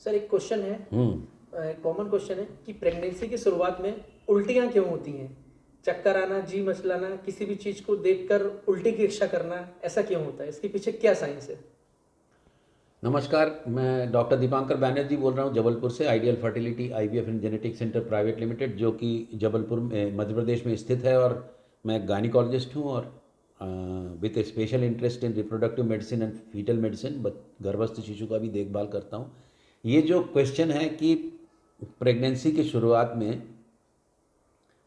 Sir एक question है, common question है कि प्रेगनेंसी की शुरुआत में उल्टियाँ क्यों होती हैं? चक्कर आना, जी मचलाना, किसी भी चीज़ को देखकर उल्टी की इच्छा करना, ऐसा क्यों होता है? इसके पीछे क्या साइंस है? नमस्कार, मैं डॉक्टर दीपांकर बैनर्जी बोल रहा हूँ जबलपुर से। Ideal fertility IVF and genetic centre private limited, जो कि जबलपुर में मध्य प्रदेश में स्थित है। और मैं गायनिकोलॉजिस्ट हूँ और with a special interest in reproductive medicine and foetal medicine, गर्भस्थ शिशु का भी देखभाल करता हूँ। ये जो क्वेश्चन है कि प्रेगनेंसी की शुरुआत में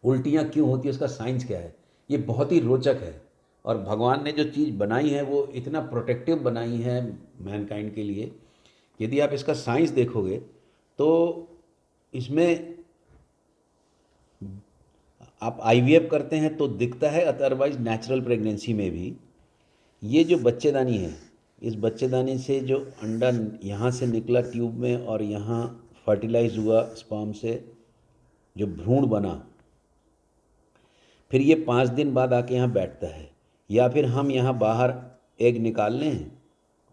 उल्टियाँ क्यों होती है, उसका साइंस क्या है, ये बहुत ही रोचक है। और भगवान ने जो चीज़ बनाई है वो इतना प्रोटेक्टिव बनाई है मैनकाइंड के लिए। यदि आप इसका साइंस देखोगे तो इसमें आप आईवीएफ करते हैं तो दिखता है, अदरवाइज नेचुरल प्रेगनेंसी में भी ये जो बच्चेदानी है, इस बच्चेदानी से जो अंडा यहाँ से निकला ट्यूब में और यहाँ फर्टिलाइज हुआ स्पर्म से, जो भ्रूण बना, फिर ये 5 दिन बाद आके यहाँ बैठता है। या फिर हम यहाँ बाहर एग निकाल लें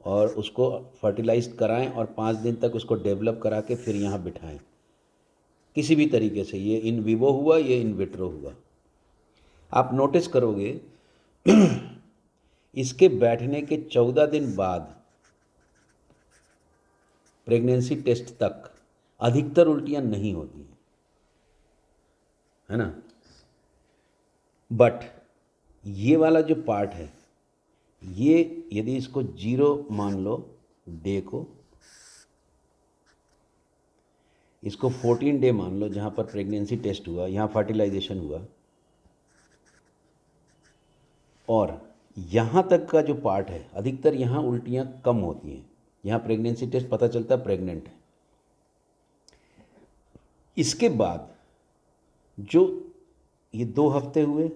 और उसको फर्टिलाइज कराएं और 5 दिन तक उसको डेवलप करा के फिर यहाँ बिठाएं। किसी भी तरीके से, ये इन विवो हुआ, ये इन विट्रो हुआ। आप नोटिस करोगे इसके बैठने के 14 दिन बाद प्रेगनेंसी टेस्ट तक अधिकतर उल्टियाँ नहीं होती हैं, है ना। बट ये वाला जो पार्ट है, ये यदि इसको 0 मान लो, डे को, इसको 14 डे मान लो जहाँ पर प्रेगनेंसी टेस्ट हुआ, यहाँ फर्टिलाइजेशन हुआ, और यहाँ तक का जो पार्ट है, अधिकतर यहाँ उल्टियाँ कम होती हैं। यहाँ प्रेगनेंसी टेस्ट पता चलता है प्रेग्नेंट है। इसके बाद जो ये 2 हफ्ते हुए,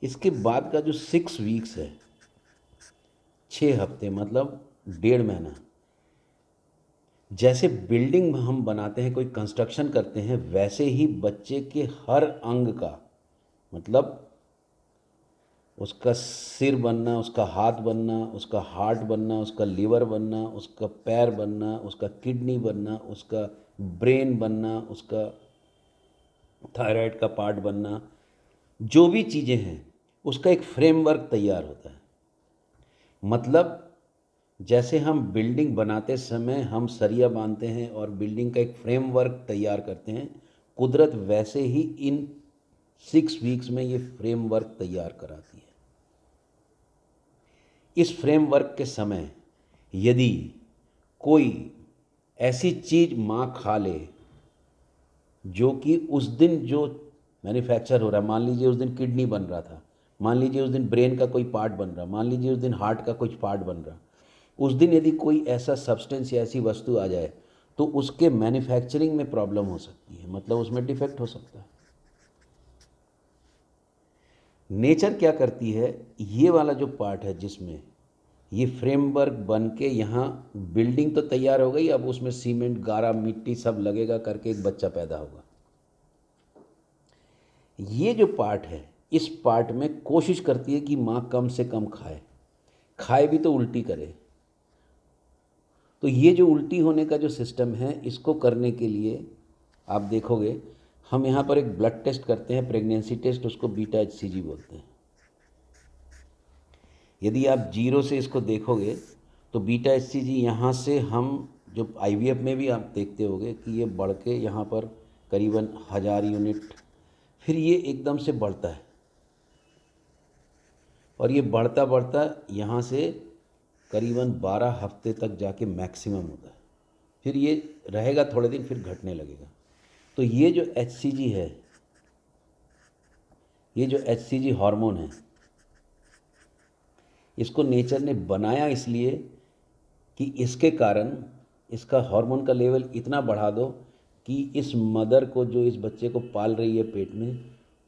इसके बाद का जो 6 वीक्स है, 6 हफ्ते मतलब 1.5 महीना, जैसे बिल्डिंग हम बनाते हैं, कोई कंस्ट्रक्शन करते हैं, वैसे ही बच्चे के हर अंग का, मतलब उसका सिर बनना, उसका हाथ बनना, उसका हार्ट बनना, उसका लीवर बनना, उसका पैर बनना, उसका किडनी बनना, उसका ब्रेन बनना, उसका थायराइड का पार्ट बनना, जो भी चीज़ें हैं उसका एक फ्रेमवर्क तैयार होता है। मतलब जैसे हम बिल्डिंग बनाते समय हम सरिया बांधते हैं और बिल्डिंग का एक फ्रेमवर्क तैयार करते हैं, कुदरत वैसे ही इन 6 वीक्स में ये फ्रेमवर्क तैयार कराती है। इस फ्रेमवर्क के समय यदि कोई ऐसी चीज़ माँ खा ले जो कि उस दिन जो मैन्युफैक्चर हो रहा है, मान लीजिए उस दिन किडनी बन रहा था, मान लीजिए उस दिन ब्रेन का कोई पार्ट बन रहा, मान लीजिए उस दिन हार्ट का कुछ पार्ट बन रहा, उस दिन यदि कोई ऐसा सब्सटेंस या ऐसी वस्तु आ जाए तो उसके मैन्युफैक्चरिंग में प्रॉब्लम हो सकती है, मतलब उसमें डिफेक्ट हो सकता है। नेचर क्या करती है, ये वाला जो पार्ट है जिसमें ये फ्रेमवर्क बन के यहाँ बिल्डिंग तो तैयार हो गई, अब उसमें सीमेंट, गारा, मिट्टी सब लगेगा करके एक बच्चा पैदा होगा। ये जो पार्ट है, इस पार्ट में कोशिश करती है कि माँ कम से कम खाए, खाए भी तो उल्टी करे। तो ये जो उल्टी होने का जो सिस्टम है, इसको करने के लिए आप देखोगे हम यहाँ पर एक ब्लड टेस्ट करते हैं, प्रेगनेंसी टेस्ट, उसको बीटा HCG बोलते हैं। यदि आप 0 से इसको देखोगे तो बीटा HCG यहाँ से हम जो आईवीएफ में भी आप देखते होगे कि ये बढ़ के यहाँ पर करीबन 1000 यूनिट, फिर ये एकदम से बढ़ता है और ये बढ़ता बढ़ता यहाँ से करीबन 12 हफ्ते तक जाके मैक्सिमम होता है। फिर ये रहेगा थोड़े दिन, फिर घटने लगेगा। तो ये जो HCG है, ये जो HCG हार्मोन है, इसको नेचर ने बनाया इसलिए कि इसके कारण इसका हार्मोन का लेवल इतना बढ़ा दो कि इस मदर को, जो इस बच्चे को पाल रही है पेट में,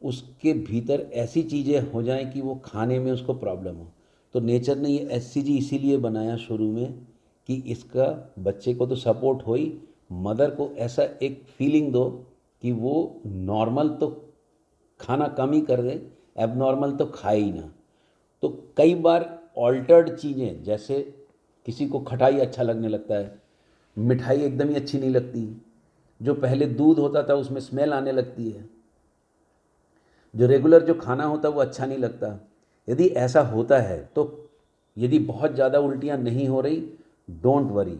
उसके भीतर ऐसी चीज़ें हो जाएं कि वो खाने में उसको प्रॉब्लम हो। तो नेचर ने ये HCG इसीलिए बनाया शुरू में कि इसका बच्चे को तो सपोर्ट हो ही, मदर को ऐसा एक फीलिंग दो कि वो नॉर्मल तो खाना कम ही कर दे, एबनॉर्मल तो खाए ही ना। तो कई बार ऑल्टर्ड चीज़ें, जैसे किसी को खटाई अच्छा लगने लगता है मिठाई एकदम ही अच्छी नहीं लगती, जो पहले दूध होता था उसमें स्मेल आने लगती है, जो रेगुलर जो खाना होता है वो अच्छा नहीं लगता। यदि ऐसा होता है तो यदि बहुत ज़्यादा उल्टियाँ नहीं हो रही, डोंट वरी।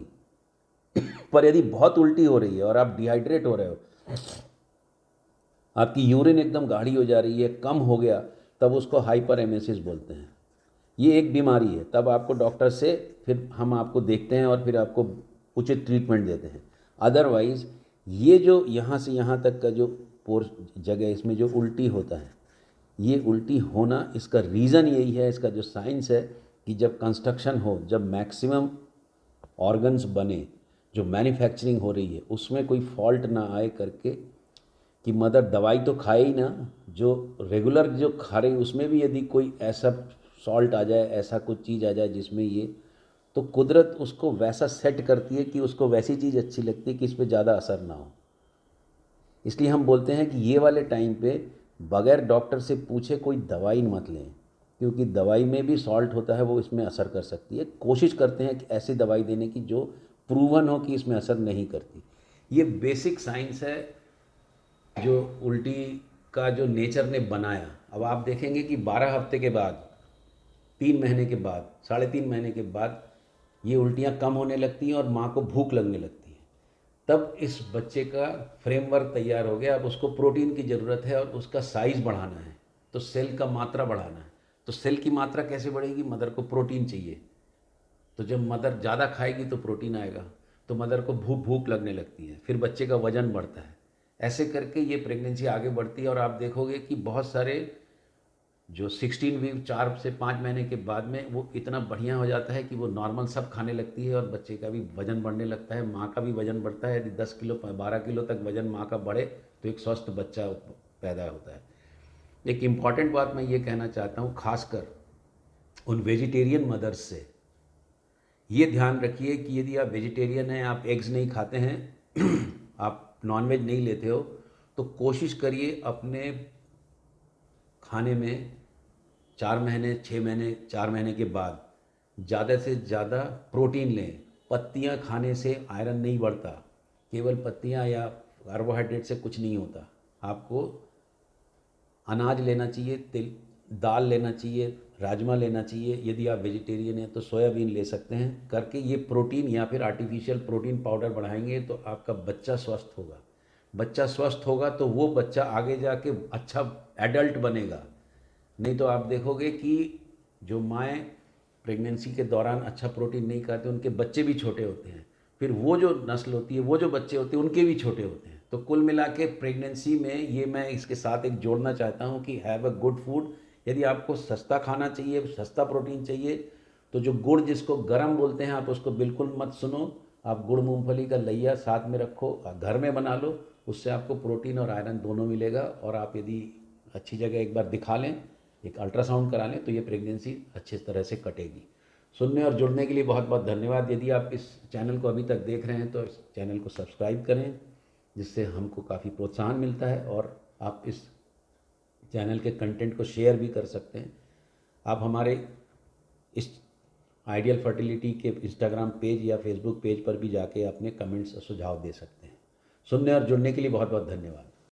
पर यदि बहुत उल्टी हो रही है और आप डिहाइड्रेट हो रहे हो, आपकी यूरिन एकदम गाढ़ी हो जा रही है, कम हो गया, तब उसको हाइपर एमेसिस बोलते हैं। ये एक बीमारी है। तब आपको डॉक्टर से फिर हम आपको देखते हैं और फिर आपको उचित ट्रीटमेंट देते हैं। अदरवाइज़ ये जो यहाँ से यहाँ तक का जो पोर जगह इसमें जो उल्टी होता है, ये उल्टी होना इसका रीज़न यही है, इसका जो साइंस है कि जब कंस्ट्रक्शन हो, जब मैक्सिमम ऑर्गन्स बने, जो मैन्युफैक्चरिंग हो रही है उसमें कोई फॉल्ट ना आए करके, कि मदर दवाई तो खाए ही ना, जो रेगुलर जो खा रही उसमें भी यदि कोई ऐसा सॉल्ट आ जाए, ऐसा कुछ चीज़ आ जाए जिसमें ये, तो कुदरत उसको वैसा सेट करती है कि उसको वैसी चीज़ अच्छी लगती है कि इस पर ज़्यादा असर ना हो। इसलिए हम बोलते हैं कि ये वाले टाइम पे बगैर डॉक्टर से पूछे कोई दवाई मत लें, क्योंकि दवाई में भी सॉल्ट होता है, वो इसमें असर कर सकती है। कोशिश करते हैं कि ऐसी दवाई देने की जो प्रूवन हो कि इसमें असर नहीं करती। ये बेसिक साइंस है जो उल्टी का जो नेचर ने बनाया। अब आप देखेंगे कि 12 हफ्ते के बाद, 3 महीने के बाद, 3.5 महीने के बाद ये उल्टियाँ कम होने लगती हैं और माँ को भूख लगने लगती है। तब इस बच्चे का फ्रेमवर्क तैयार हो गया। अब उसको प्रोटीन की ज़रूरत है और उसका साइज़ बढ़ाना है, तो सेल का मात्रा बढ़ाना है। तो सेल की मात्रा कैसे बढ़ेगी? मदर को प्रोटीन चाहिए, तो जब मदर ज़्यादा खाएगी तो प्रोटीन आएगा, तो मदर को भूख लगने लगती है, फिर बच्चे का वज़न बढ़ता है। ऐसे करके ये प्रेगनेंसी आगे बढ़ती है और आप देखोगे कि बहुत सारे जो 16 वीक 4 से 5 महीने के बाद में वो इतना बढ़िया हो जाता है कि वो नॉर्मल सब खाने लगती है और बच्चे का भी वज़न बढ़ने लगता है, माँ का भी वज़न बढ़ता है। यदि 10 किलो 12 किलो तक वज़न माँ का बढ़े तो एक स्वस्थ बच्चा पैदा होता है। एक इम्पॉर्टेंट बात मैं ये कहना चाहता हूँ, खासकर उन वेजिटेरियन मदर्स से, ये ध्यान रखिए कि यदि आप वेजिटेरियन हैं, आप एग्स नहीं खाते हैं, आप नॉनवेज नहीं लेते हो, तो कोशिश करिए अपने खाने में 4 महीने 6 महीने 4 महीने के बाद ज़्यादा से ज़्यादा प्रोटीन लें। पत्तियाँ खाने से आयरन नहीं बढ़ता, केवल पत्तियाँ या कार्बोहाइड्रेट से कुछ नहीं होता। आपको अनाज लेना चाहिए, तिल दाल लेना चाहिए, राजमा लेना चाहिए। यदि आप वेजिटेरियन हैं तो सोयाबीन ले सकते हैं करके, ये प्रोटीन या फिर आर्टिफिशियल प्रोटीन पाउडर बढ़ाएंगे तो आपका बच्चा स्वस्थ होगा। बच्चा स्वस्थ होगा तो वो बच्चा आगे जाके अच्छा एडल्ट बनेगा। नहीं तो आप देखोगे कि जो माएँ प्रेगनेंसी के दौरान अच्छा प्रोटीन नहीं खाते, उनके बच्चे भी छोटे होते हैं, फिर वो जो नस्ल होती है, वो जो बच्चे होते हैं उनके भी छोटे होते हैं। तो कुल मिला के प्रेगनेंसी में ये मैं इसके साथ एक जोड़ना चाहता हूँ कि हैव अ गुड फूड। यदि आपको सस्ता खाना चाहिए, सस्ता प्रोटीन चाहिए, तो जो गुड़ जिसको गरम बोलते हैं आप उसको बिल्कुल मत सुनो। आप गुड़ मूंगफली का लैया साथ में रखो, घर में बना लो, उससे आपको प्रोटीन और आयरन दोनों मिलेगा। और आप यदि अच्छी जगह एक बार दिखा लें, एक अल्ट्रासाउंड करा लें, तो ये प्रेगनेंसी अच्छी तरह से कटेगी। सुनने और जुड़ने के लिए बहुत बहुत धन्यवाद। यदि आप इस चैनल को अभी तक देख रहे हैं तो इस चैनल को सब्सक्राइब करें, जिससे हमको काफ़ी प्रोत्साहन मिलता है, और आप इस चैनल के कंटेंट को शेयर भी कर सकते हैं। आप हमारे इस आइडियल फर्टिलिटी के इंस्टाग्राम पेज या फेसबुक पेज पर भी जाके अपने कमेंट्स और सुझाव दे सकते हैं। सुनने और जुड़ने के लिए बहुत बहुत धन्यवाद।